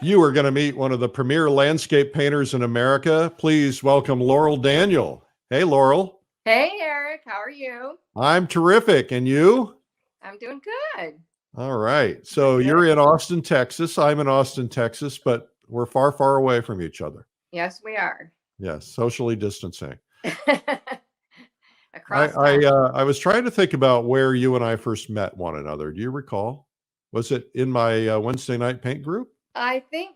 You are going to meet one of the premier landscape painters in America. Please welcome Laurel Daniel. Hey, Laurel. Hey, Eric, how are you? I'm terrific. And you? I'm doing good. All right. Doing So good. you're in Austin, Texas. I'm in Austin, Texas, but we're far, far away from each other. Yes, we are. Yes, socially distancing. I Across I, town. uh, I was trying to think about where you and I first met one another. Do you recall? Was it in my Wednesday night paint group? I think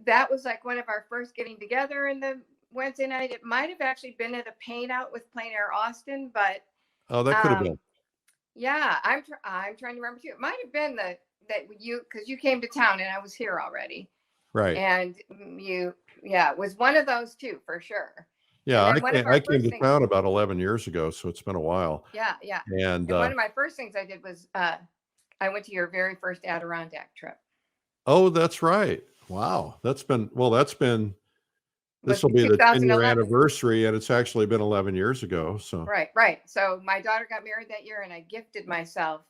that was like one of our first getting together in the Wednesday night. It might have actually been at a paint out with Plein Air Austin, but Oh, that could have um been. yeah, I'm trying to remember too. It might have been that you because you came to town and I was here already. Right. And yeah, it was one of those two for sure. And Yeah, then one of I our came first to things, town about 11 years ago, so it's been a while. yeah, yeah. And And one of my first things I did was I went to your very first Adirondack trip. oh, that's right. Wow. This Was will be the 10-year 2011. anniversary, and it's actually been 11 years ago. So, Right, right. So my daughter got married that year, and I gifted myself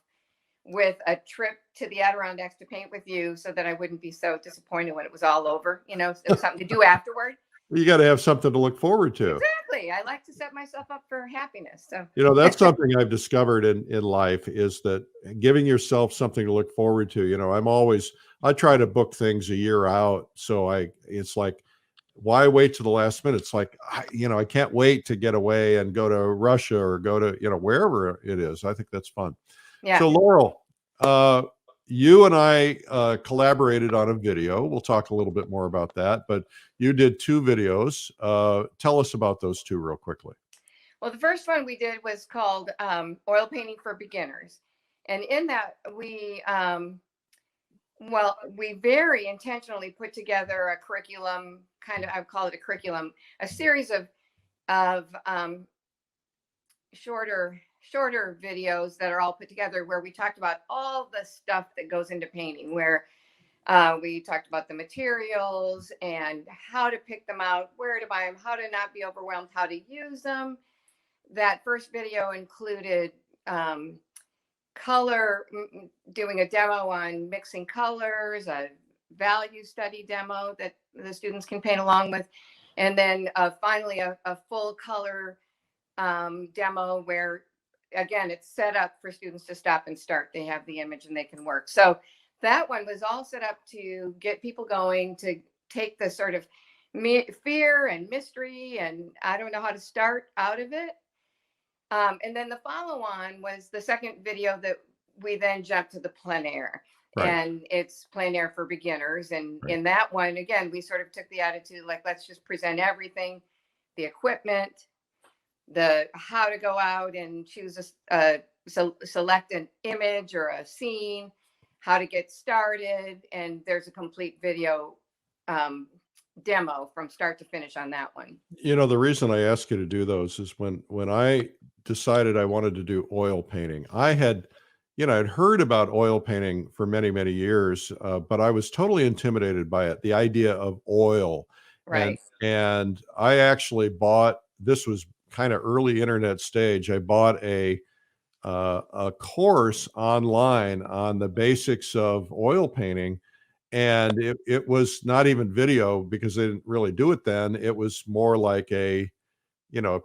with a trip to the Adirondacks to paint with you, so that I wouldn't be so disappointed when it was all over. It was something to do afterward. you got to have something to look forward to. Exactly. I like to set myself up for happiness. So That's something I've discovered in life is that giving yourself something to look forward to. I try to book things a year out. So it's like, why wait to the last minute? It's like, I can't wait to get away and go to Russia or go to, wherever it is. I think that's fun. yeah. So Laurel, uh, you and I collaborated on a video. We'll talk a little bit more about that, but you did two videos. Tell us about those two real quickly. Well, the first one we did was called Oil Painting for Beginners. And in that, we very intentionally put together a curriculum, I would call it a curriculum, a series of shorter videos that are all put together where we talked about all the stuff that goes into painting, where we talked about the materials and how to pick them out, where to buy them, how to not be overwhelmed, how to use them. That first video included doing a demo on mixing colors, a value study demo that the students can paint along with, and then finally a full color demo where, again, it's set up for students to stop and start. They have the image and they can work. So that one was all set up to get people going, to take the sort of fear and mystery and I don't know how to start out of it. And then the follow on was the second video that we then jumped to the plein air. Right. And it's plein air for beginners. And Right. in that one, again, we sort of took the attitude like, let's just present everything, the equipment, the how to go out and choose select an image or a scene, how to get started. And there's a complete video demo from start to finish on that one. The reason I ask you to do those is when I decided I wanted to do oil painting, I'd heard about oil painting for many, many years, but I was totally intimidated by it, the idea of oil. Right. And I actually this was kind of early internet stage. I bought a course online on the basics of oil painting. And it was not even video because they didn't really do it then. It was more like a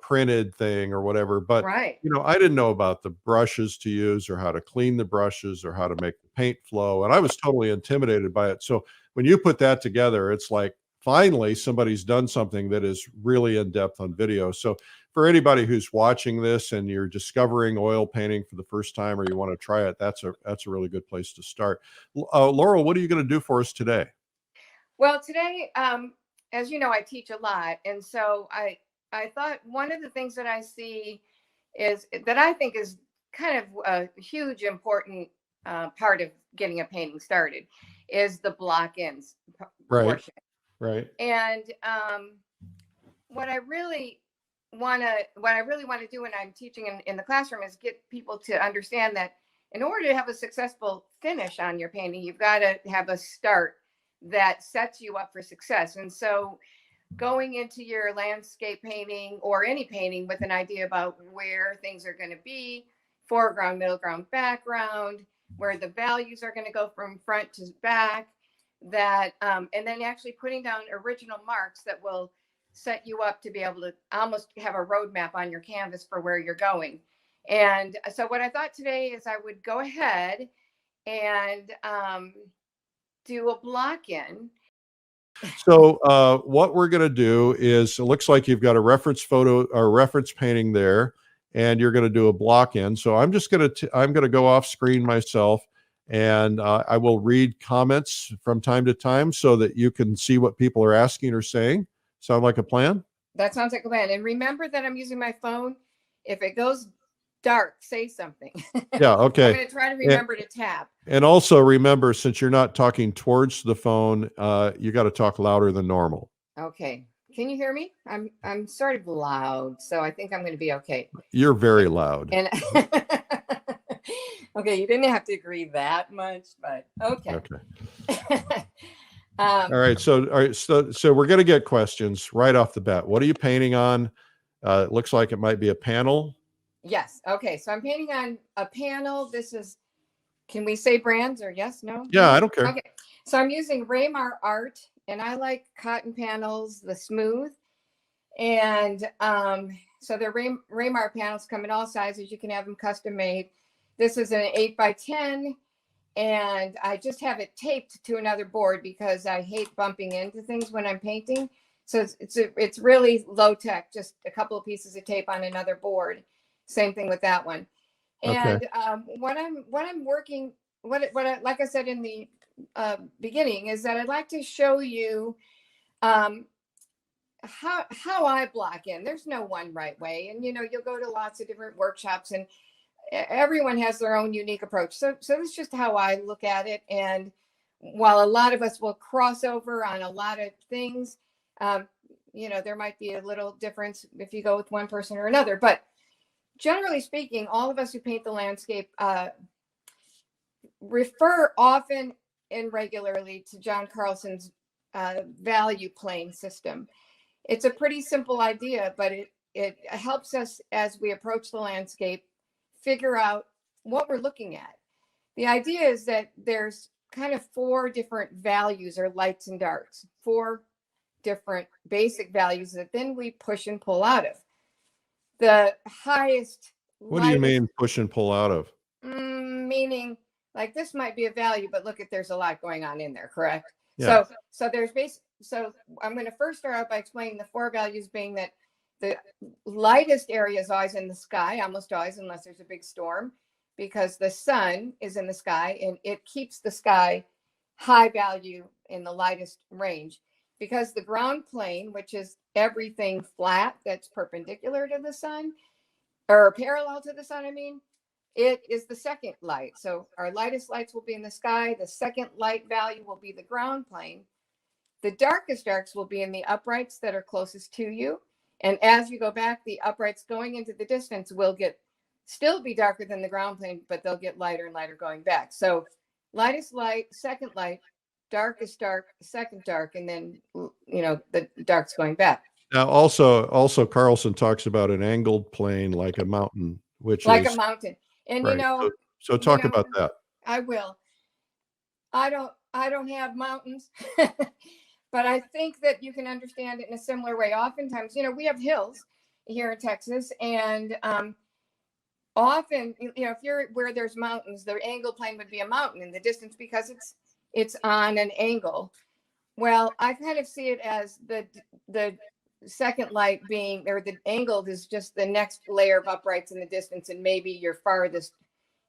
printed thing or whatever. But, right. I didn't know about the brushes to use or how to clean the brushes or how to make the paint flow. And I was totally intimidated by it. So when you put that together, it's like, finally, somebody's done something that is really in depth on video. So for anybody who's watching this and you're discovering oil painting for the first time or you want to try it, that's a really good place to start. Laurel, what are you going to do for us today? Well, today, as you know, I teach a lot. And so I thought one of the things that I see is that I think is kind of a huge, important part of getting a painting started is the block-ins portion. Right. And what I really want to do when I'm teaching in the classroom is get people to understand that in order to have a successful finish on your painting, you've got to have a start that sets you up for success. And so going into your landscape painting or any painting with an idea about where things are going to be, foreground, middle ground, background, where the values are going to go from front to back, that, and then actually putting down original marks that will set you up to be able to almost have a roadmap on your canvas for where you're going. And so what I thought today is I would go ahead and do a block in. So what we're going to do is, it looks like you've got a reference photo or reference painting there, and you're going to do a block in. So I'm just going to I'm going to go off screen myself, and I will read comments from time to time so that you can see what people are asking or saying. Sound like a plan? That sounds like a plan. And remember that I'm using my phone. If it goes dark, say something. Yeah. Okay. I'm going to try to remember to tap. And also remember, since you're not talking towards the phone, you got to talk louder than normal. Okay. Can you hear me? I'm sort of loud, so I think I'm going to be okay. You're very loud. And okay, you didn't have to agree that much, but okay. Okay. All right. So we're going to get questions right off the bat. What are you painting on? It looks like it might be a panel. Yes. Okay. So I'm painting on a panel. This is, can we say brands or yes, no? Yeah, I don't care. Okay. So I'm using Raymar Art, and I like cotton panels, the smooth. And so the Raymar panels come in all sizes. You can have them custom made. This is an 8x10, and I just have it taped to another board because I hate bumping into things when I'm painting. So it's really low tech, just a couple of pieces of tape on another board. Same thing with that one. And what I'm working, like I said in the beginning, is that I'd like to show you how I block in. There's no one right way, and you'll go to lots of different workshops, and everyone has their own unique approach. So that's just how I look at it. And while a lot of us will cross over on a lot of things, there might be a little difference if you go with one person or another, but generally speaking, all of us who paint the landscape refer often and regularly to John Carlson's value plane system. It's a pretty simple idea, but it helps us as we approach the landscape figure out what we're looking at. The idea is that there's kind of 4 different values or lights and darks, 4 different basic values that then we push and pull out of. The highest. What do you mean push and pull out of? Meaning, like, this might be a value, but look, there's a lot going on in there, correct? Yeah. So there's so I'm going to first start out by explaining the 4 values, being that the lightest area is always in the sky, almost always, unless there's a big storm, because the sun is in the sky and it keeps the sky high value in the lightest range. Because the ground plane, which is everything flat that's perpendicular to the sun, or parallel to the sun, it is the second light. So our lightest lights will be in the sky. The second light value will be the ground plane. The darkest darks will be in the uprights that are closest to you. And as you go back, the uprights going into the distance will still be darker than the ground plane, but they'll get lighter and lighter going back. So lightest light, second light, darkest dark, second dark, and then the darks going back. Now also Carlson talks about an angled plane like a mountain, which like is a mountain. And right. So talk about that. I will. I don't have mountains, but I think that you can understand it in a similar way. Oftentimes, we have hills here in Texas, and often, if you're where there's mountains, the angled plane would be a mountain in the distance because it's on an angle. Well, I kind of see it as the second light being, or the angled is just the next layer of uprights in the distance, and maybe your farthest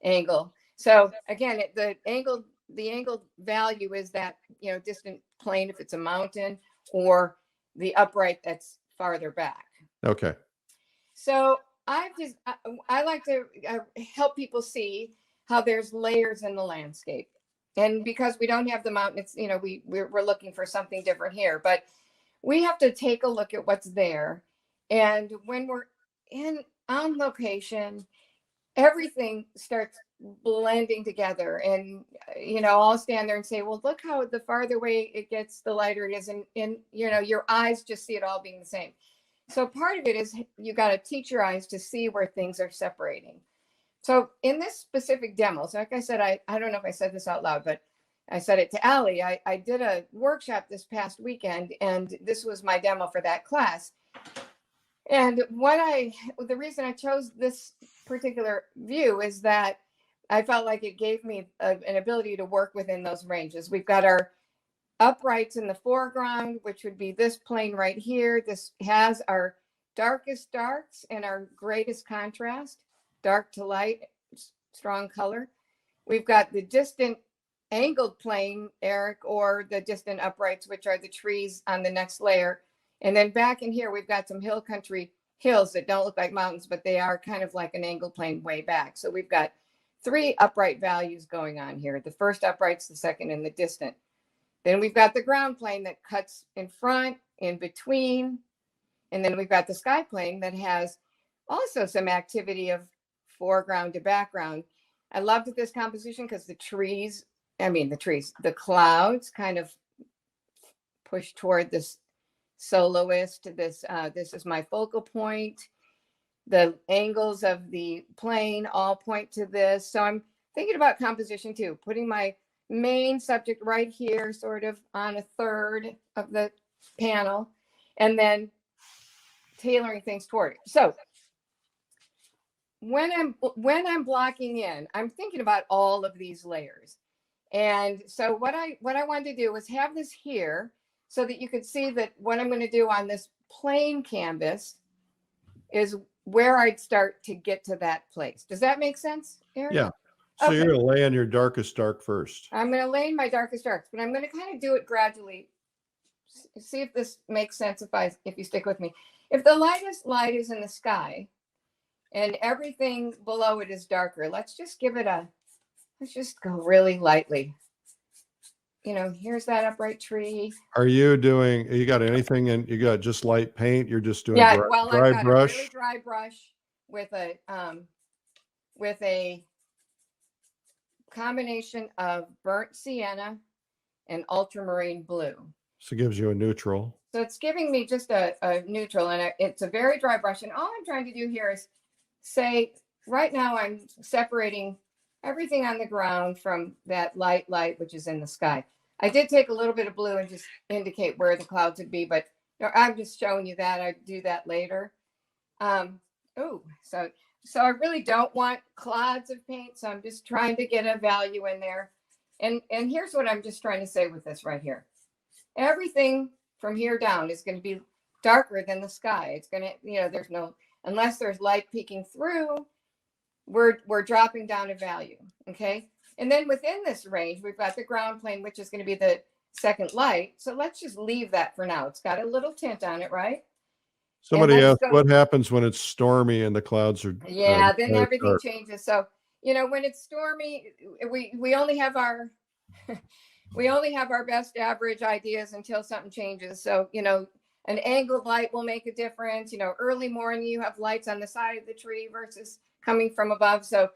angle. So again, the angled value is that distant plane if it's a mountain, or the upright that's farther back. Okay. So I like to help people see how there's layers in the landscape. And because we don't have the mountain, it's, we're looking for something different here, but we have to take a look at what's there. And when we're on location, everything starts blending together. And, I'll stand there and say, well, look how the farther away it gets, the lighter it is. And your eyes just see it all being the same. So part of it is you got to teach your eyes to see where things are separating. So in this specific demo, so like I said, I don't know if I said this out loud, but I said it to Allie. I did a workshop this past weekend, and this was my demo for that class. And the reason I chose this particular view is that I felt like it gave me an ability to work within those ranges. We've got our uprights in the foreground, which would be this plane right here. This has our darkest darks and our greatest contrast, dark to light, strong color. We've got the distant angled plane, Eric, or the distant uprights, which are the trees on the next layer. And then back in here, we've got some hill country hills that don't look like mountains, but they are kind of like an angled plane way back. So we've got 3 upright values going on here. The first upright's the second, and the distant. Then we've got the ground plane that cuts in front, in between. And then we've got the sky plane that has also some activity of foreground to background. I loved this composition because the clouds kind of push toward this soloist. This is my focal point. The angles of the plane all point to this. So I'm thinking about composition too, putting my main subject right here, sort of on a third of the panel, and then tailoring things toward it. So when I'm blocking in, I'm thinking about all of these layers. And so what I wanted to do was have this here so that you could see that what I'm going to do on this plain canvas is where I'd start to get to that place. Does that make sense, Eric? Yeah. So Okay. you're going to lay in your darkest dark first. I'm going to lay in my darkest darks, but I'm going to kind of do it gradually. See if this makes sense if you stick with me. If the lightest light is in the sky and everything below it is darker, let's just go really lightly. You know, here's that upright tree. Are you got anything and you got just light paint? You're just doing Yeah, dry, well, dry I've got brush? a really dry brush with a combination of burnt sienna and ultramarine blue. So it gives you a neutral. So it's giving me just a neutral, and it's a very dry brush. And all I'm trying to do here is say, right now I'm separating everything on the ground from that light, which is in the sky. I did take a little bit of blue and just indicate where the clouds would be, but I'm just showing you that. I do that later. So I really don't want clouds of paint. So I'm just trying to get a value in there. And here's what I'm just trying to say with this right here. Everything from here down is going to be darker than the sky. It's going to, unless there's light peeking through, we're dropping down a value. Okay. And then within this range, we've got the ground plane, which is going to be the second light. So let's just leave that for now. It's got a little tint on it, right? Somebody asked what happens when it's stormy and the clouds are then everything changes. So, when it's stormy, we only have our best average ideas until something changes. So, an angled light will make a difference. Early morning, you have lights on the side of the tree versus coming from above. So,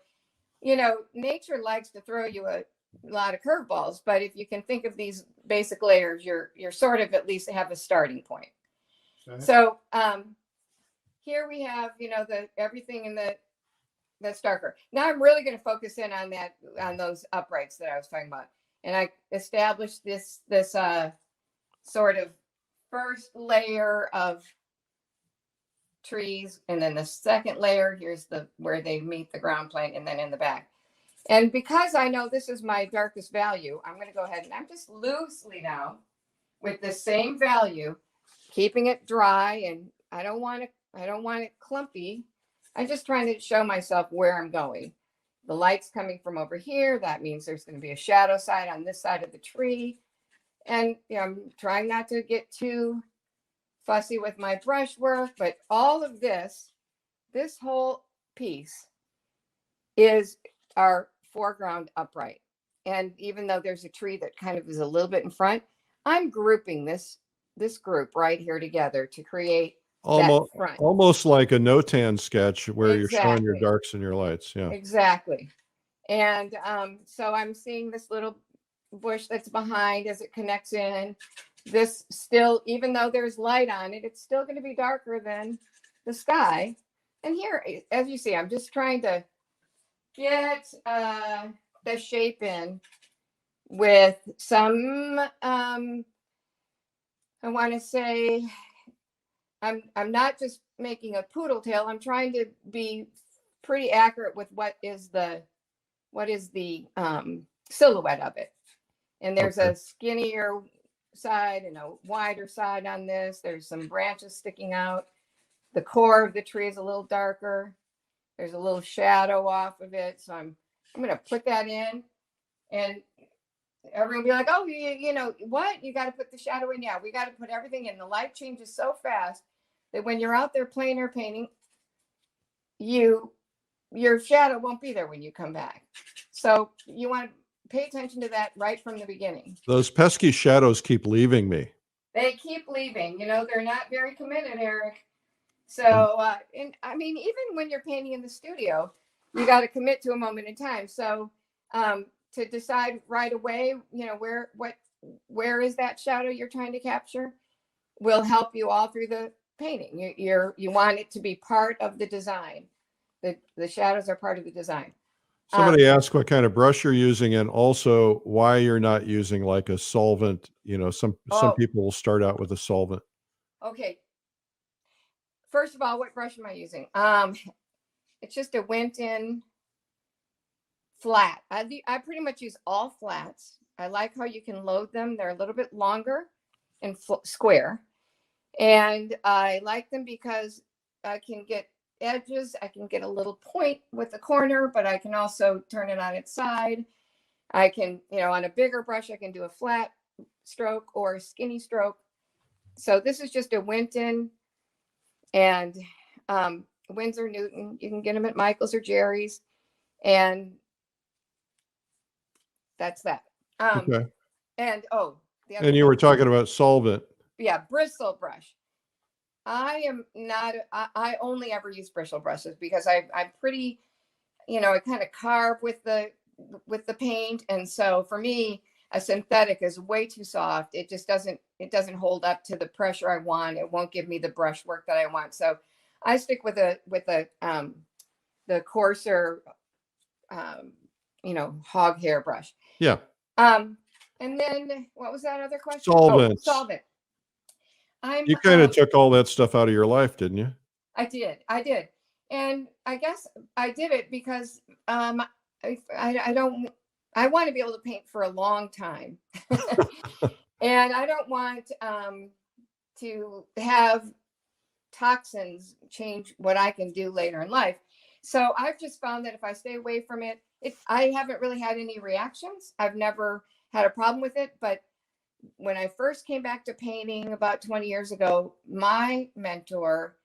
nature likes to throw you a lot of curveballs, but if you can think of these basic layers, you're sort of at least have a starting point. Okay. So here we have, everything in that's darker. Now I'm really going to focus in on those uprights that I was talking about. And I established this sort of first layer of trees, and then the second layer, here's where they meet the ground plane, and then in the back. And because I know this is my darkest value, I'm going to go ahead and I'm just loosely now with the same value, keeping it dry, and I don't want it clumpy. I'm just trying to show myself where I'm going. The light's coming from over here. That means there's going to be a shadow side on this side of the tree. And I'm trying not to get too fussy with my brush work, but all of this whole piece is our foreground upright. And even though there's a tree that kind of is a little bit in front, I'm grouping this group right here together to create almost like a no-tan sketch where you're showing your darks and your lights. Yeah, exactly. And so I'm seeing this little bush that's behind as it connects in. This still, even though there's light on it, it's still going to be darker than the sky. And here, as you see, I'm just trying to get the shape in with some, I want to say, I'm not just making a poodle tail. I'm trying to be pretty accurate with what is the silhouette of it. And there's Okay. a skinnier side and a wider side on this. There's some branches sticking out. The core of the tree is a little darker. There's a little shadow off of it. So I'm going to put that in, and everyone will be like, oh, you know what? You got to put the shadow in. Yeah, we got to put everything in. The light changes so fast that when you're out there playing or painting, your shadow won't be there when you come back. So you want to pay attention to that right from the beginning. Those pesky shadows keep leaving me. They keep leaving. You know, they're not very committed, Eric. So, and I mean, even when you're painting in the studio, you got to commit to a moment in time. So, to decide right away, you know, where is that shadow you're trying to capture, will help you all through the painting. You want it to be part of the design. The shadows are part of the design. Somebody asked what kind of brush you're using, and also why you're not using like a solvent. You know, some people will start out with a solvent. Okay. First of all, what brush am I using? It's just a went-in flat. I pretty much use all flats. I like how you can load them. They're a little bit longer and square. And I like them because I can get edges. I can get a little point with the corner, but I can also turn it on its side. I can, you know, on a bigger brush, I can do a flat stroke or a skinny stroke. So this is just a went-in, and Winsor Newton. You can get them at Michael's or Jerry's, and that's that. Okay. And and you were talking about solvent. Yeah, bristle brush. I am not. I only ever use bristle brushes because I'm pretty, you know, I kind of carve with the paint, and so for me, a synthetic is way too soft. It just doesn't hold up to the pressure I want. It won't give me the brush work that I want. So I stick with the coarser, you know, hog hair brush. Yeah. And then what was that other question? Solvents. Solvent. You kind of took all that stuff out of your life, didn't you? I did. And I guess I did it because I want to be able to paint for a long time. And I don't want to have toxins change what I can do later in life. So I've just found that if I stay away from it, I haven't really had any reactions. I've never had a problem with it. But when I first came back to painting about 20 years ago, my mentor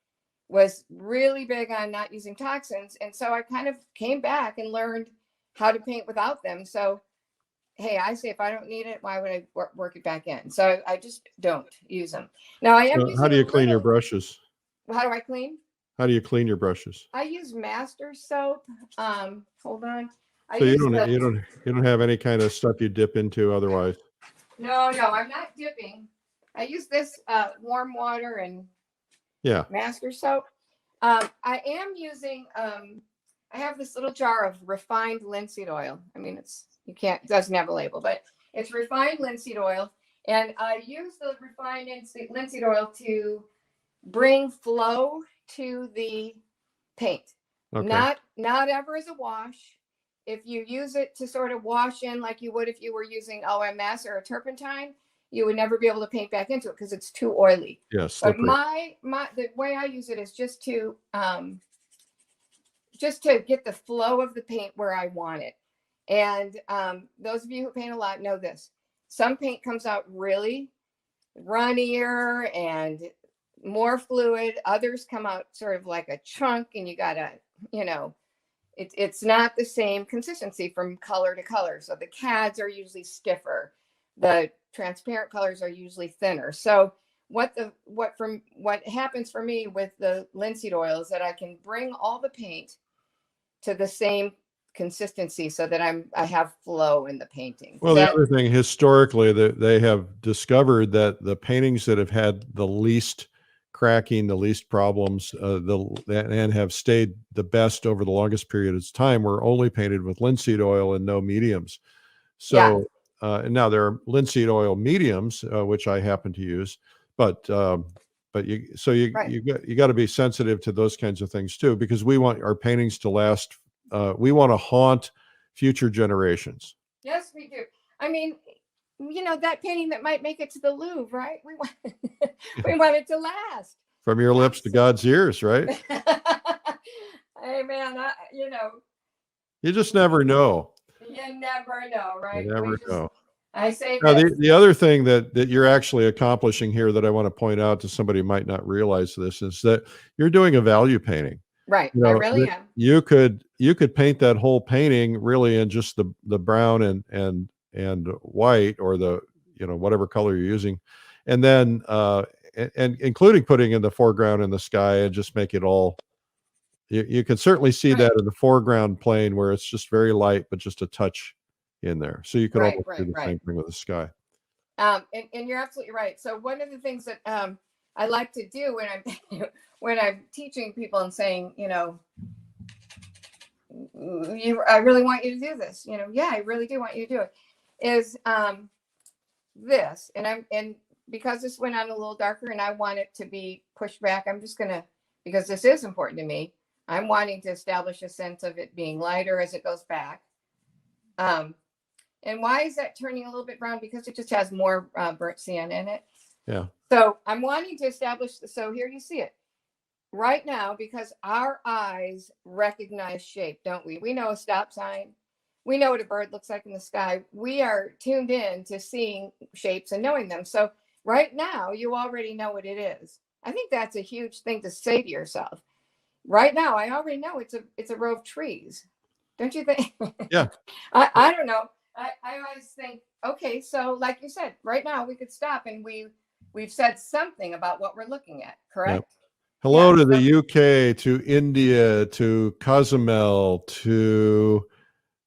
was really big on not using toxins. And so I kind of came back and learned how to paint without them. So, hey, I say, if I don't need it, why would I work it back in? So I just don't use them. Now I am. How do you clean your brushes? How do I clean? How do you clean your brushes? I use Master soap. Hold on. So you don't have any kind of stuff you dip into otherwise? No, I'm not dipping. I use this warm water and Master soap. I am using I have this little jar of refined linseed oil. I mean, it doesn't have a label, but it's refined linseed oil. And I use the refined linseed oil to bring flow to the paint. Okay. Not ever as a wash. If you use it to sort of wash in like you would if you were using OMS or a turpentine, you would never be able to paint back into it because it's too oily. Yes. But the way I use it is just to get the flow of the paint where I want it. And those of you who paint a lot know this. Some paint comes out really runnier and more fluid. Others come out sort of like a chunk, and you gotta, you know, it's not the same consistency from color to color. So the CADs are usually stiffer. The transparent colors are usually thinner. So what happens for me with the linseed oil is that I can bring all the paint to the same consistency so that I have flow in the painting. Well, the other thing, historically, that they have discovered that the paintings that have had the least cracking, the least problems, and have stayed the best over the longest period of time were only painted with linseed oil and no mediums. So and now there are linseed oil mediums, which I happen to use, but you got to be sensitive to those kinds of things too, because we want our paintings to last. We want to haunt future generations. Yes, we do. I mean, that painting that might make it to the Louvre, right? We want we want it to last. From your lips to God's ears, right? Hey, man, You just never know. You never know, right? You never know. I say now, this. the other thing that you're actually accomplishing here that I want to point out to somebody who might not realize this is that you're doing a value painting. Right. I really am. You could paint that whole painting really in just the brown and white, or the whatever color you're using, and then and including putting in the foreground and the sky, and just make it all. You can certainly see that in the foreground plane where it's just very light, but just a touch in there. So you could almost do the same thing with the sky. And you're absolutely right. So one of the things that I like to do when I'm teaching people and saying, I really want you to do this. Yeah, I really do want you to do it. Is this, and because this went on a little darker, and I want it to be pushed back, I'm just gonna, because this is important to me, I'm wanting to establish a sense of it being lighter as it goes back. And why is that turning a little bit brown? Because it just has more burnt sienna in it. Yeah. So I'm wanting to establish. So here you see it right now, because our eyes recognize shape, don't we? We know a stop sign. We know what a bird looks like in the sky. We are tuned in to seeing shapes and knowing them. So right now, you already know what it is. I think that's a huge thing to say to yourself. Right now, I already know it's a row of trees. Don't you think? Yeah. I don't know. I always think, okay, so like you said, right now we could stop, and we've said something about what we're looking at, correct? Yep. Hello to the UK, to India, to Cozumel, to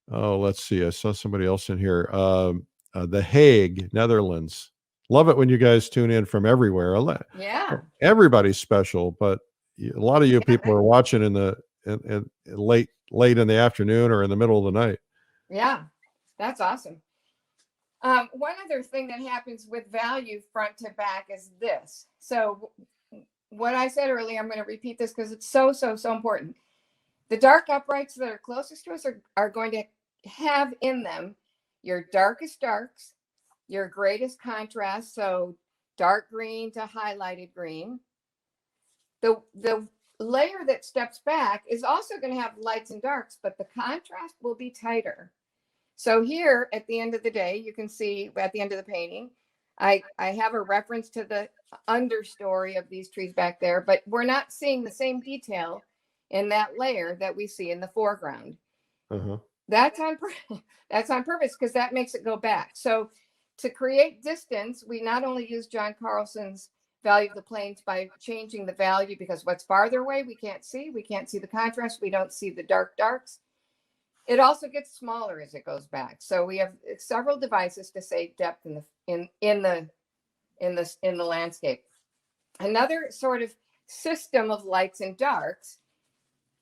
let's see, I saw somebody else in here. The Hague, Netherlands. Love it when you guys tune in from everywhere. Yeah. Everybody's special, but a lot of you people are watching in late in the afternoon or in the middle of the night. Yeah, that's awesome. One other thing that happens with value front to back is this. So what I said earlier, I'm going to repeat this because it's so important. The dark uprights that are closest to us are going to have in them your darkest darks, your greatest contrast. So dark green to highlighted green. The layer that steps back is also going to have lights and darks, but the contrast will be tighter. So here at the end of the day, you can see at the end of the painting, I have a reference to the understory of these trees back there, but we're not seeing the same detail in that layer that we see in the foreground. Uh-huh. That's on purpose, because that makes it go back. So to create distance, we not only use John Carlson's value of the planes by changing the value, because what's farther away we can't see the contrast, we don't see the darks. It also gets smaller as it goes back. So we have several devices to save depth in the landscape. Another sort of system of lights and darks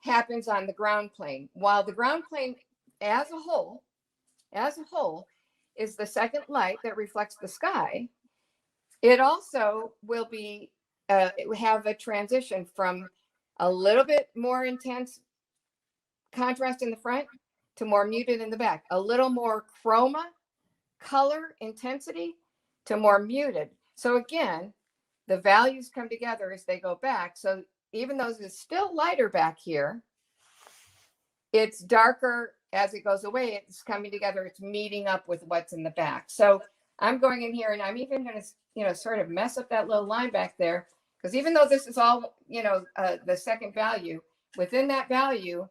happens on the ground plane. While the ground plane as a whole is the second light that reflects the sky, it also will be have a transition from a little bit more intense contrast in the front to more muted in the back, a little more chroma, color, intensity to more muted. So again, the values come together as they go back. So even though it's still lighter back here, it's darker as it goes away. It's coming together. It's meeting up with what's in the back. So I'm going in here, and I'm even going to, sort of mess up that little line back there, because even though this is all, the second value, within that value,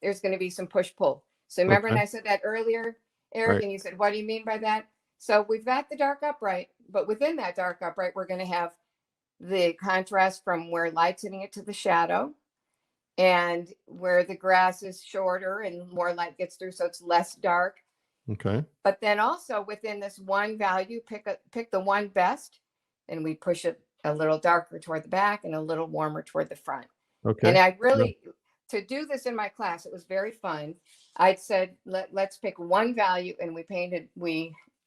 there's going to be some push-pull. So remember, when I said that earlier, Eric, right, and you said, what do you mean by that? So we've got the dark upright, but within that dark upright, we're going to have the contrast from where light's hitting it to the shadow, and where the grass is shorter and more light gets through, so it's less dark. Okay. But then also within this one value, pick the one best, and we push it a little darker toward the back and a little warmer toward the front. Okay. And I really, to do this in my class, it was very fun. I said, let's pick one value, and we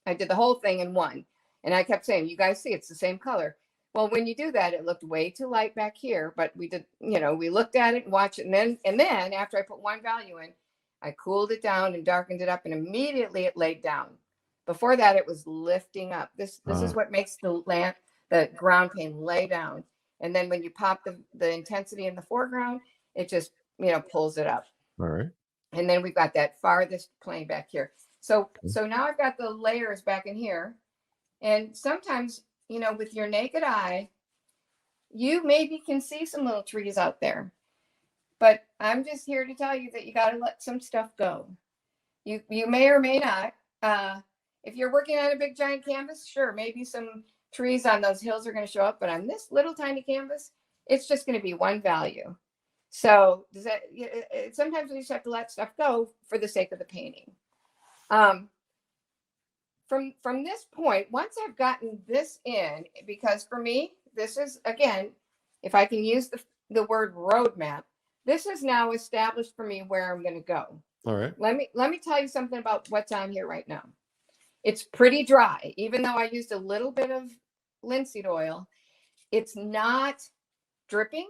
I did the whole thing in one. And I kept saying, you guys see, it's the same color. Well, when you do that, it looked way too light back here, but we did, we looked at it and watched it. And then after I put one value in, I cooled it down and darkened it up, and immediately it laid down. Before that, it was lifting up. This is what makes the ground paint lay down. And then when you pop the intensity in the foreground, it just, pulls it up. All right. And then we've got that farthest plane back here. So now I've got the layers back in here. And sometimes, with your naked eye, you maybe can see some little trees out there. But I'm just here to tell you that you got to let some stuff go. You may or may not. If you're working on a big giant canvas, sure, maybe some trees on those hills are going to show up. But on this little tiny canvas, it's just going to be one value. So sometimes we just have to let stuff go for the sake of the painting. From this point, once I've gotten this in, because for me, this is, again, if I can use the word roadmap, this is now established for me where I'm going to go. All right. Let me tell you something about what's on here right now. It's pretty dry, even though I used a little bit of linseed oil. It's not dripping,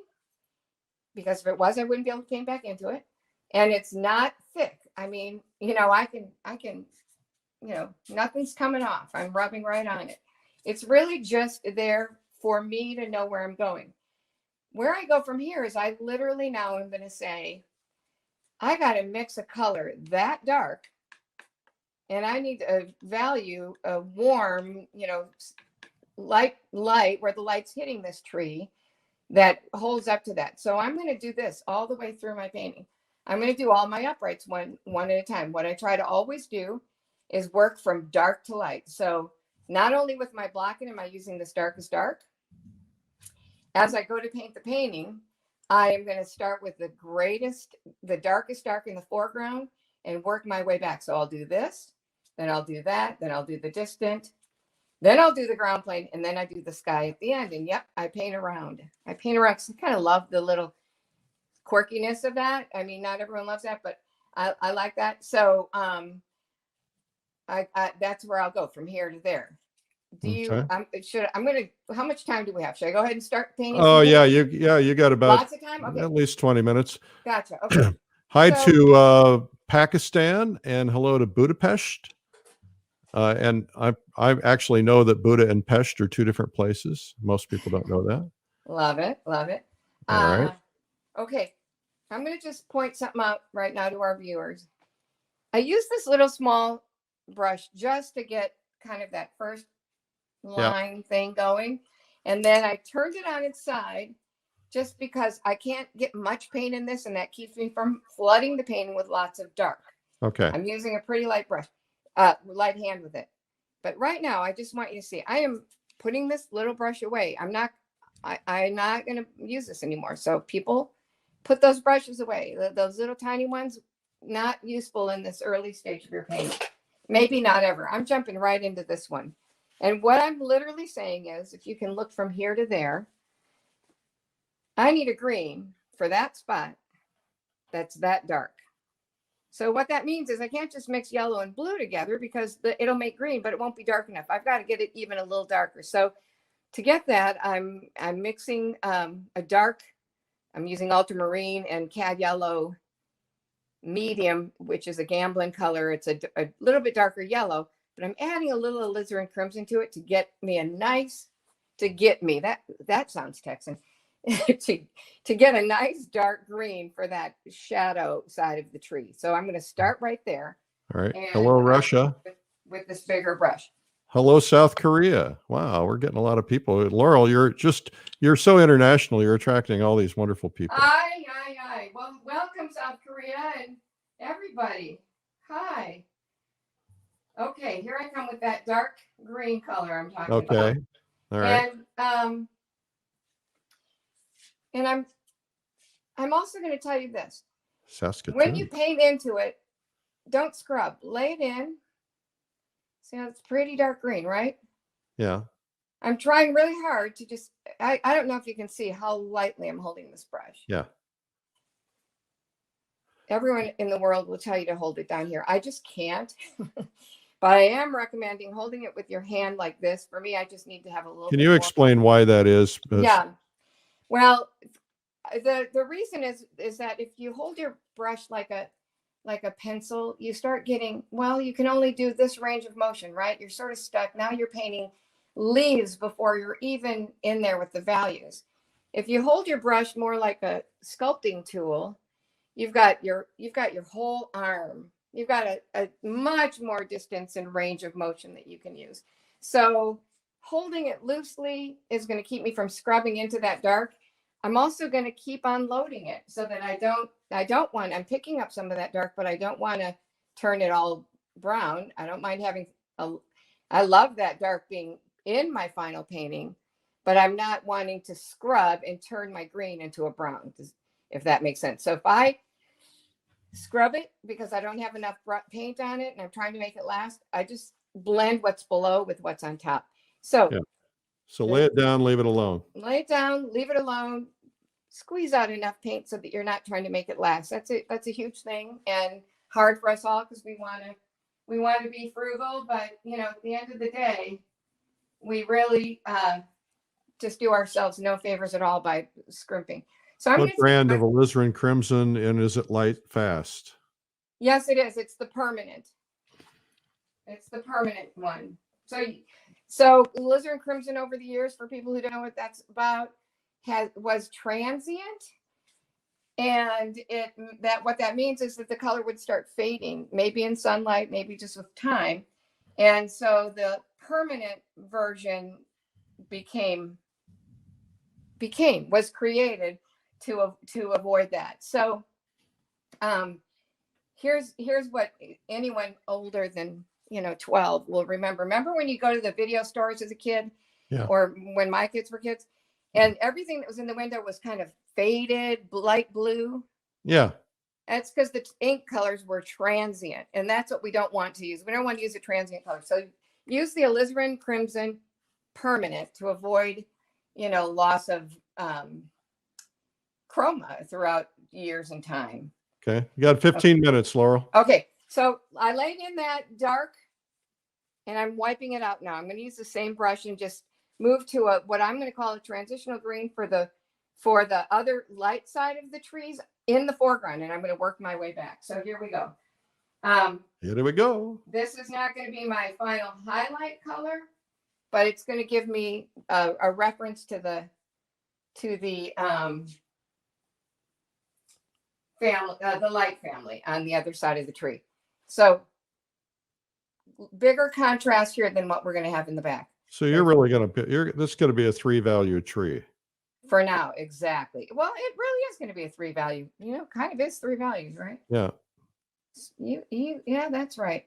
because if it was, I wouldn't be able to paint back into it. And it's not thick. I mean, I can, nothing's coming off. I'm rubbing right on it. It's really just there for me to know where I'm going. Where I go from here is I literally now am going to say, I got to mix a color that dark, and I need a value, a warm, light where the light's hitting this tree that holds up to that. So I'm going to do this all the way through my painting. I'm going to do all my uprights one at a time. What I try to always do is work from dark to light. So not only with my blocking am I using this darkest dark. As I go to paint the painting, I am going to start with the darkest dark in the foreground and work my way back. So I'll do this, then I'll do that, then I'll do the distant, then I'll do the ground plane, and then I do the sky at the end. And yep, I paint around because I kind of love the little quirkiness of that. I mean, not everyone loves that, but I like that. So I that's where I'll go from here to there. Do you? How much time do we have? Should I go ahead and start painting? Oh yeah, you got about lots of time. Okay, at least 20 minutes. Gotcha. Okay. Hi to Pakistan, and hello to Budapest. And I actually know that Buda and Pest are two different places. Most people don't know that. Love it. Love it. All right. Okay. I'm going to just point something out right now to our viewers. I use this little small brush just to get kind of that first line thing going. And then I turned it on its side just because I can't get much paint in this, and that keeps me from flooding the painting with lots of dark. Okay. I'm using a pretty light brush, light hand with it. But right now, I just want you to see, I am putting this little brush away. I'm not going to use this anymore. So people put those brushes away. Those little tiny ones, not useful in this early stage of your painting. Maybe not ever. I'm jumping right into this one. And what I'm literally saying is, if you can look from here to there, I need a green for that spot that's that dark. So what that means is I can't just mix yellow and blue together, because it'll make green, but it won't be dark enough. I've got to get it even a little darker. So to get that, I'm mixing a dark, I'm using ultramarine and cad yellow medium, which is a gambling color. It's a little bit darker yellow, but I'm adding a little alizarin crimson to it to get me that sounds Texan, to get a nice dark green for that shadow side of the tree. So I'm going to start right there. All right. Hello, Russia. With this bigger brush. Hello, South Korea. Wow, we're getting a lot of people. Laurel, you're so international. You're attracting all these wonderful people. Aye. Well, welcome, South Korea, and everybody. Hi. Okay, here I come with that dark green color I'm talking about. Okay. All right. And I'm also going to tell you this. Saskatoon. When you paint into it, don't scrub. Lay it in. See how it's pretty dark green, right? Yeah. I'm trying really hard to just, I don't know if you can see how lightly I'm holding this brush. Yeah. Everyone in the world will tell you to hold it down here. I just can't. but I am recommending holding it with your hand like this. For me, I just need to have a little Can bit you more. explain why that is? Yeah. Well, the reason is that if you hold your brush like a pencil, you start getting, well, you can only do this range of motion, right? You're sort of stuck. Now you're painting leaves before you're even in there with the values. If you hold your brush more like a sculpting tool, you've got your whole arm. You've got a much more distance and range of motion that you can use. So holding it loosely is going to keep me from scrubbing into that dark. I'm also going to keep on loading it so that I'm picking up some of that dark, but I don't want to turn it all brown. I don't mind having I love that dark being in my final painting, but I'm not wanting to scrub and turn my green into a brown, if that makes sense. So if I scrub it because I don't have enough paint on it and I'm trying to make it last, I just blend what's below with what's on top. So yeah. So lay it down, leave it alone. Lay it down, leave it alone, squeeze out enough paint so that you're not trying to make it last. That's a huge thing and hard for us all because we want to be frugal, but at the end of the day, we really just do ourselves no favors at all by scrimping. So I'm What brand of alizarin crimson, and is it light fast? Yes, it is. It's the permanent. It's the permanent one. So alizarin crimson over the years, for people who don't know what that's about, was transient, and what that means is that the color would start fading, maybe in sunlight, maybe just with time, and so the permanent version was created to avoid that. So here's what anyone older than 12 will remember. Remember when you go to the video stores as a kid, yeah, or when my kids were kids, and everything that was in the window was kind of faded, light blue? Yeah. That's because the ink colors were transient, and that's what we don't want to use. We don't want to use a transient color. So use the alizarin crimson permanent to avoid, loss of chroma throughout years and time. Okay. You got 15 minutes, Laurel. Okay. So I laid in that dark and I'm wiping it out now. I'm going to use the same brush and just move to what I'm going to call a transitional green for the other light side of the trees in the foreground. And I'm going to work my way back. So here we go. Here we go. This is not going to be my final highlight color, but it's going to give me a reference to the family, the light family on the other side of the tree. So bigger contrast here than what we're going to have in the back. So you're really going to, this is going to be a 3-value tree. For now, exactly. Well, it really is going to be a 3-value, kind of is 3 values, right? Yeah. Yeah, that's right.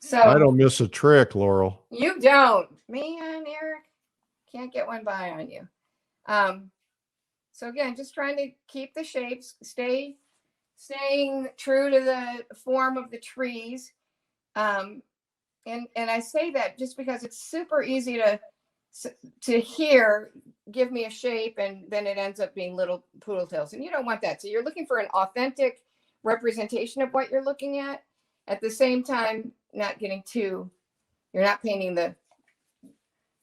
So I don't miss a trick, Laurel. You don't. Man, Eric, can't get one by on you. So again, just trying to keep the shapes, staying true to the form of the trees. And I say that just because it's super easy to hear, give me a shape, and then it ends up being little poodle tails. And you don't want that. So you're looking for an authentic representation of what you're looking at the same time, not getting too, you're not painting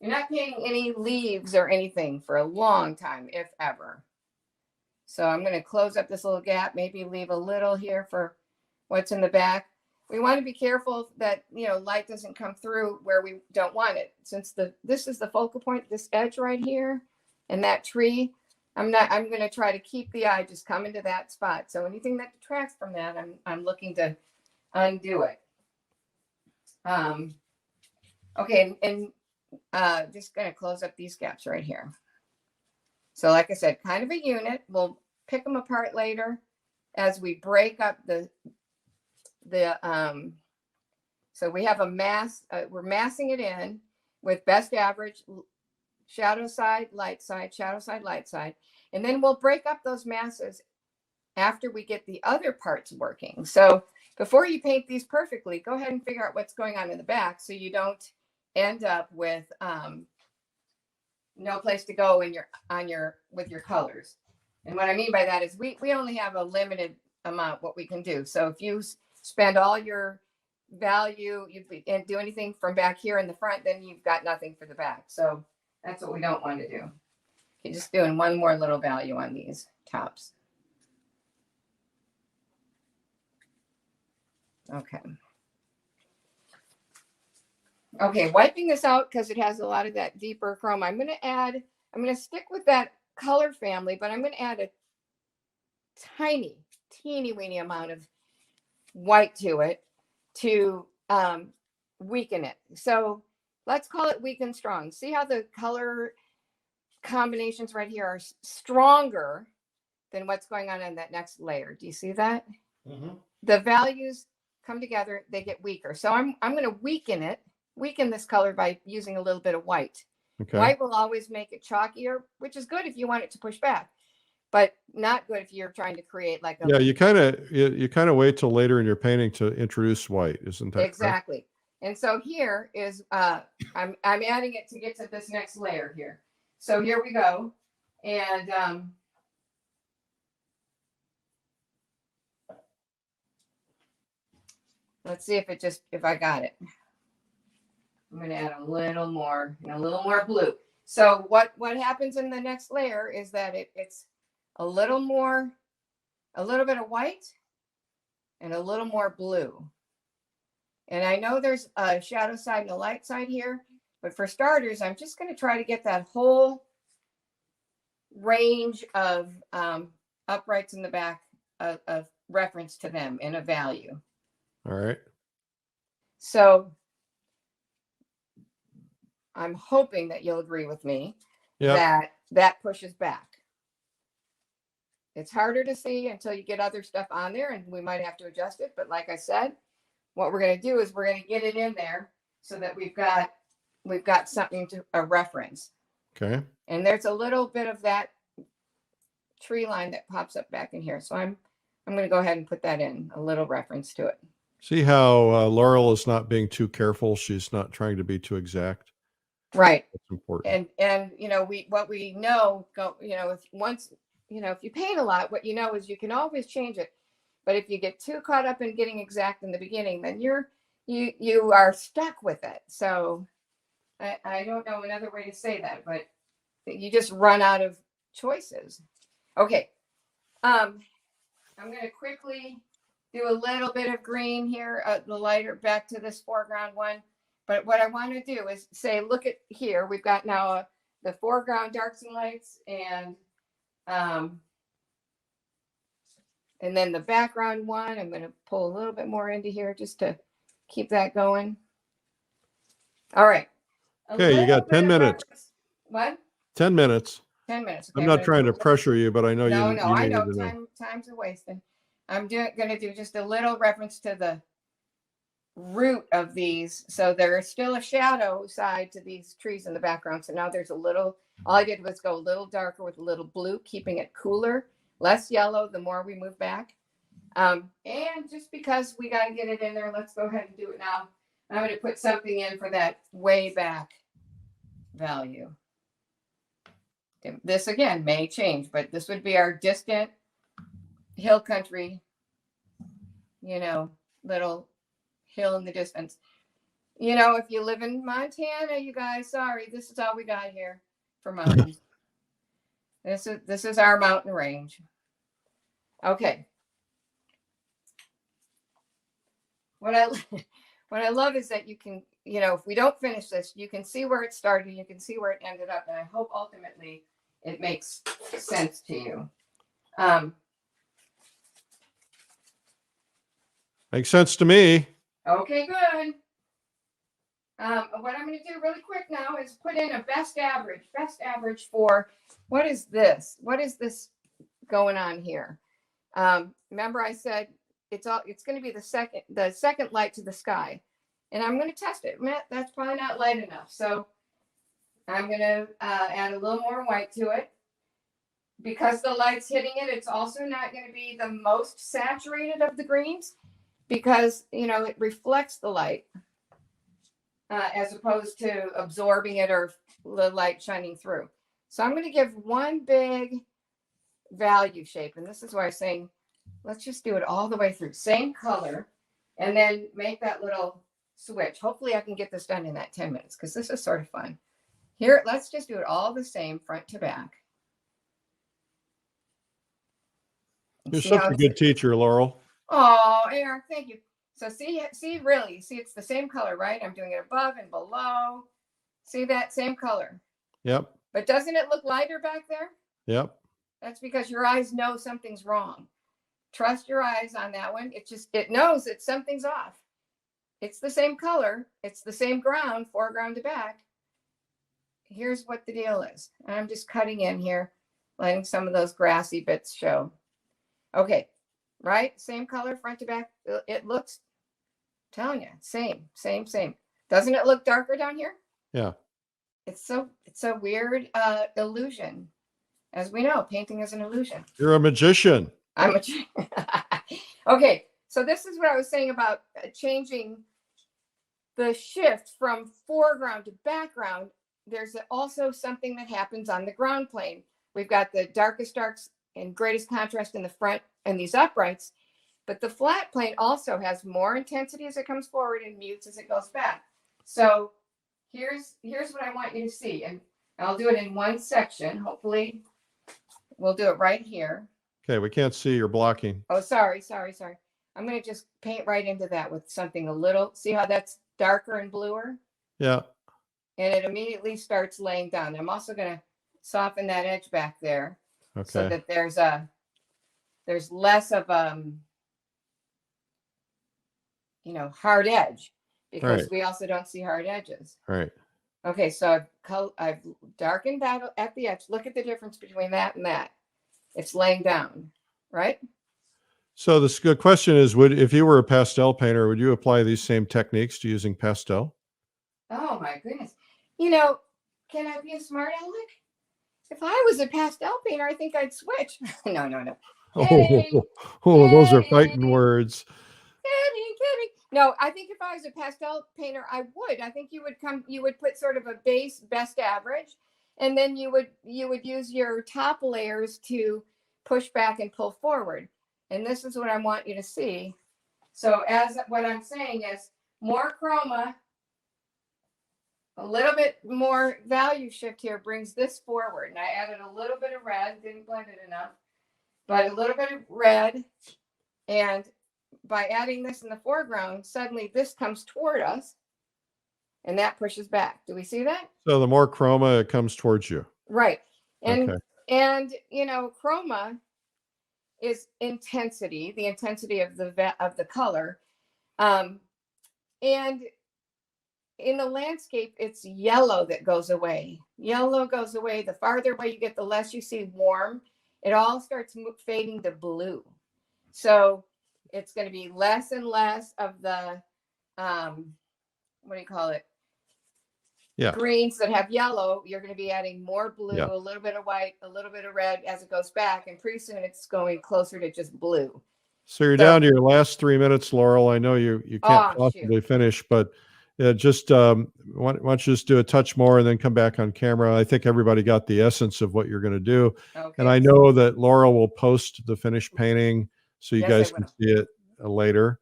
any leaves or anything for a long time, if ever. So I'm going to close up this little gap, maybe leave a little here for what's in the back. We want to be careful that, light doesn't come through where we don't want it. Since this is the focal point, this edge right here and that tree, I'm going to try to keep the eye just coming to that spot. So anything that detracts from that, I'm looking to undo it. Okay. And just going to close up these gaps right here. So like I said, kind of a unit. We'll pick them apart later as we break up so we have a mass, we're massing it in with best average, shadow side, light side, shadow side, light side. And then we'll break up those masses after we get the other parts working. So before you paint these perfectly, go ahead and figure out what's going on in the back so you don't end up with no place to go with your colors. And what I mean by that is we only have a limited amount what we can do. So if you spend all your value, and do anything from back here in the front, then you've got nothing for the back. So that's what we don't want to do. Okay, just doing one more little value on these tops. Okay. Okay, wiping this out because it has a lot of that deeper chrome. I'm going to stick with that color family, but I'm going to add a teeny weeny amount of white to it to weaken it. So let's call it weak and strong. See how the color combinations right here are stronger than what's going on in that next layer. Do you see that? Mm-hmm. The values come together, they get weaker. So I'm going to weaken this color by using a little bit of white. Okay. White will always make it chalkier, which is good if you want it to push back, but not good if you're trying to create like a. Yeah, you kind of wait till later in your painting to introduce white, isn't that exactly correct? And so here is I'm adding it to get to this next layer here. So here we go, and let's see if I got it. I'm going to add a little more blue. So what happens in the next layer is that it's a little bit of white and a little more blue. And I know there's a shadow side and a light side here, but for starters, I'm just going to try to get that whole range of uprights in the back of reference to them in a value. All right. So I'm hoping that you'll agree with me that pushes back. It's harder to see until you get other stuff on there, and we might have to adjust it. But like I said, what we're going to do is we're going to get it in there so that we've got something to a reference. Okay. And there's a little bit of that tree line that pops up back in here. So I'm going to go ahead and put that in, a little reference to it. See how Laurel is not being too careful. She's not trying to be too exact. Right. That's important. And what we know, if you paint a lot, what you know is you can always change it. But if you get too caught up in getting exact in the beginning, then you are stuck with it. So I don't know another way to say that, but you just run out of choices. Okay. I'm going to quickly do a little bit of green here, the lighter back to this foreground one. But what I want to do is say, look at here. We've got now the foreground darks and lights, and then the background one. I'm going to pull a little bit more into here just to keep that going. All right. Okay, you got 10 minutes. What? 10 minutes. 10 minutes. Okay, I'm not trying to pressure you, but I know No, you I know. to know. Time's a wasting. I'm going to do just a little reference to the root of these. So there is still a shadow side to these trees in the background. So now there's a little, all I did was go a little darker with a little blue, keeping it cooler, less yellow the more we move back. And just because we got to get it in there, let's go ahead and do it now. I'm going to put something in for that way back value. This again may change, but this would be our distant hill country, little hill in the distance. If you live in Montana, you guys, sorry, this is all we got here for mountains. This is our mountain range. Okay. What I love is that you can, if we don't finish this, you can see where it started, you can see where it ended up, and I hope ultimately it makes sense to you. Makes sense to me. Okay, good. What I'm going to do really quick now is put in a best average for what is this? What is this going on here? Remember I said it's going to be the second light to the sky, and I'm going to test it. That's probably not light enough, so I'm going to add a little more white to it. Because the light's hitting it, it's also not going to be the most saturated of the greens, because it reflects the light as opposed to absorbing it or the light shining through. So I'm going to give one big value shape, and this is why I'm saying let's just do it all the way through. Same color. and then make that little switch. Hopefully I can get this done in that 10 minutes because this is sort of fun. Here, let's just do it all the same front to back. You're such a good teacher, Laurel. Oh, Eric, thank you. So really, see, it's the same color, right? I'm doing it above and below. See that same color? Yep. But doesn't it look lighter back there? Yep. That's because your eyes know something's wrong. Trust your eyes on that one. It knows that something's off. It's the same color. It's the same ground, foreground to back. Here's what the deal is. I'm just cutting in here, letting some of those grassy bits show. Okay, right? Same color, front to back. It looks, I'm telling you, same. Doesn't it look darker down here? Yeah. It's a weird illusion. As we know, painting is an illusion. You're a magician. I'm a okay. So this is what I was saying about changing the shift from foreground to background. There's also something that happens on the ground plane. We've got the darkest darks and greatest contrast in the front and these uprights, but the flat plane also has more intensity as it comes forward and mutes as it goes back. So here's what I want you to see, and I'll do it in one section. Hopefully we'll do it right here. Okay, we can't see, you're blocking. Oh, sorry. I'm going to just paint right into that with something a little, see how that's darker and bluer? Yeah. And it immediately starts laying down. I'm also going to soften that edge back there. Okay. So that there's less of hard edge, because we also don't see hard edges. Right. Okay, so I've darkened that at the edge. Look at the difference between that and that. It's laying down, right? So the question is, if you were a pastel painter, would you apply these same techniques to using pastel? Oh my goodness. Can I be a smart aleck? If I was a pastel painter, I think I'd switch. No. Oh, those are fighting words. Kidding. No, I think if I was a pastel painter, I would. I think you would put sort of a base best average, and then you would use your top layers to push back and pull forward. And this is what I want you to see. So as what I'm saying is more chroma, a little bit more value shift here brings this forward. And I added a little bit of red, didn't blend it enough, but a little bit of red. And by adding this in the foreground, suddenly this comes toward us and that pushes back. Do we see that? So the more chroma, it comes towards you. Right. And chroma is intensity, the intensity of the color. And in the landscape, it's yellow that goes away. Yellow goes away. The farther away you get, the less you see warm. It all starts fading to blue. So it's going to be less and less of the, Yeah. Greens that have yellow. You're going to be adding more blue, a little bit of white, a little bit of red as it goes back. And pretty soon it's going closer to just blue. So you're down to your last 3 minutes, Laurel. I know you can't possibly finish, but just why don't you just do a touch more and then come back on camera. I think everybody got the essence of what you're going to do. Okay. And I know that Laurel will post the finished painting so you guys can see it later.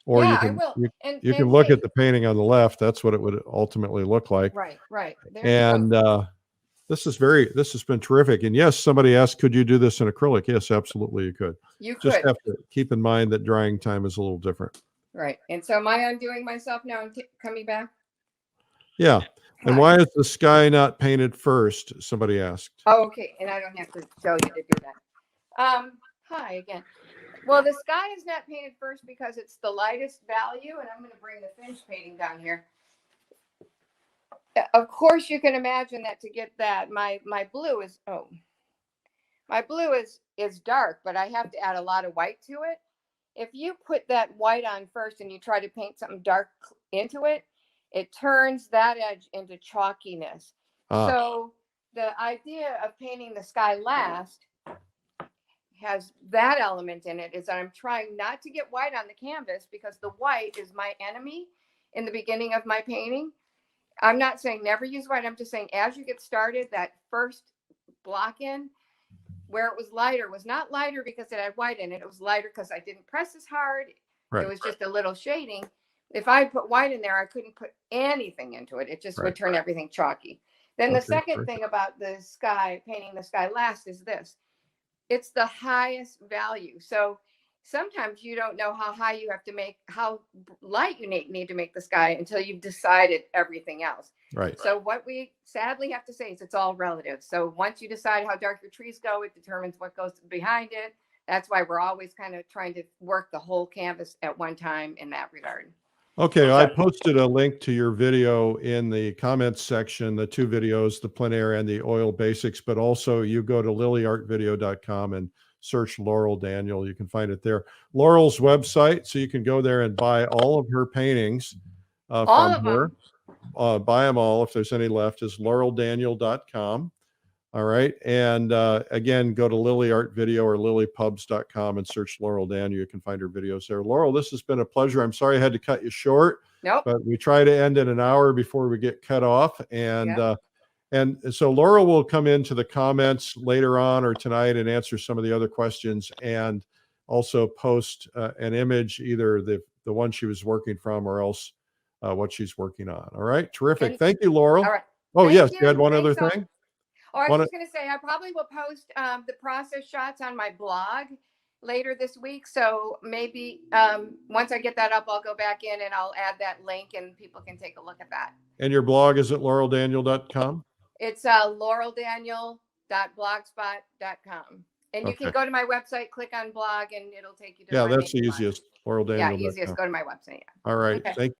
Or you can look at the painting on the left. That's what it would ultimately look like. Right. And this has been terrific. And yes, somebody asked, could you do this in acrylic? Yes, absolutely you could. You just have to keep in mind that drying time is a little different. Right. And so am I undoing myself now and coming back? Yeah. And why is the sky not painted first? Somebody asked. Oh, okay. And I don't have to show you to do that. Hi again. Well, the sky is not painted first because it's the lightest value, and I'm going to bring the finished painting down here. Of course, you can imagine that to get that, my blue is dark, but I have to add a lot of white to it. If you put that white on first and you try to paint something dark into it, it turns that edge into chalkiness. So the idea of painting the sky last has that element in it, is that I'm trying not to get white on the canvas because the white is my enemy in the beginning of my painting. I'm not saying never use white. I'm just saying as you get started, that first block in where it was lighter was not lighter because it had white in it. It was lighter because I didn't press as hard. Right. It was just a little shading. If I put white in there, I couldn't put anything into it. It just Right. would turn everything chalky. Then the Okay. second Very thing good. about the sky, painting the sky last, is this: it's the highest value. So sometimes you don't know how high you have to make, how light you need to make the sky until you've decided everything else. Right. So what we sadly have to say is it's all relative. So once you decide how dark your trees go, it determines what goes behind it. That's why we're always kind of trying to work the whole canvas at one time in that regard. Okay, I posted a link to your video in the comments section, the two videos, the plein air and the oil basics, but also you go to lilyartvideo.com and search Laurel Daniel. You can find it there. Laurel's website, so you can go there and buy all of her paintings All from of her. them. Buy them all if there's any left, is laureldaniel.com. All right. And again, go to Lily Art Video or lilypubs.com and search Laurel Daniel. You can find her videos there. Laurel, this has been a pleasure. I'm sorry I had to cut you short, Nope. but we try to end in an hour before we get cut off. And Yep. and so Laurel will come into the comments later on or tonight and answer some of the other questions, and also post an image, either the one she was working from or else what she's working on. All right. Terrific. And, Thank you, Laurel. all right. Oh, Thank yes. you. You had one other Thanks, thing? Oh, I was Wanna- just going to say, I probably will post the process shots on my blog later this week. So maybe once I get that up, I'll go back in and I'll add that link and people can take a look at that. And your blog is at laureldaniel.com? It's laureldaniel.blogspot.com. And you can go to my website, click on blog, and it'll take you to Yeah, my that's the main blog. easiest. Yeah, laureldaniel.com. easiest. Go to my website. Yeah. All right. Okay. Thank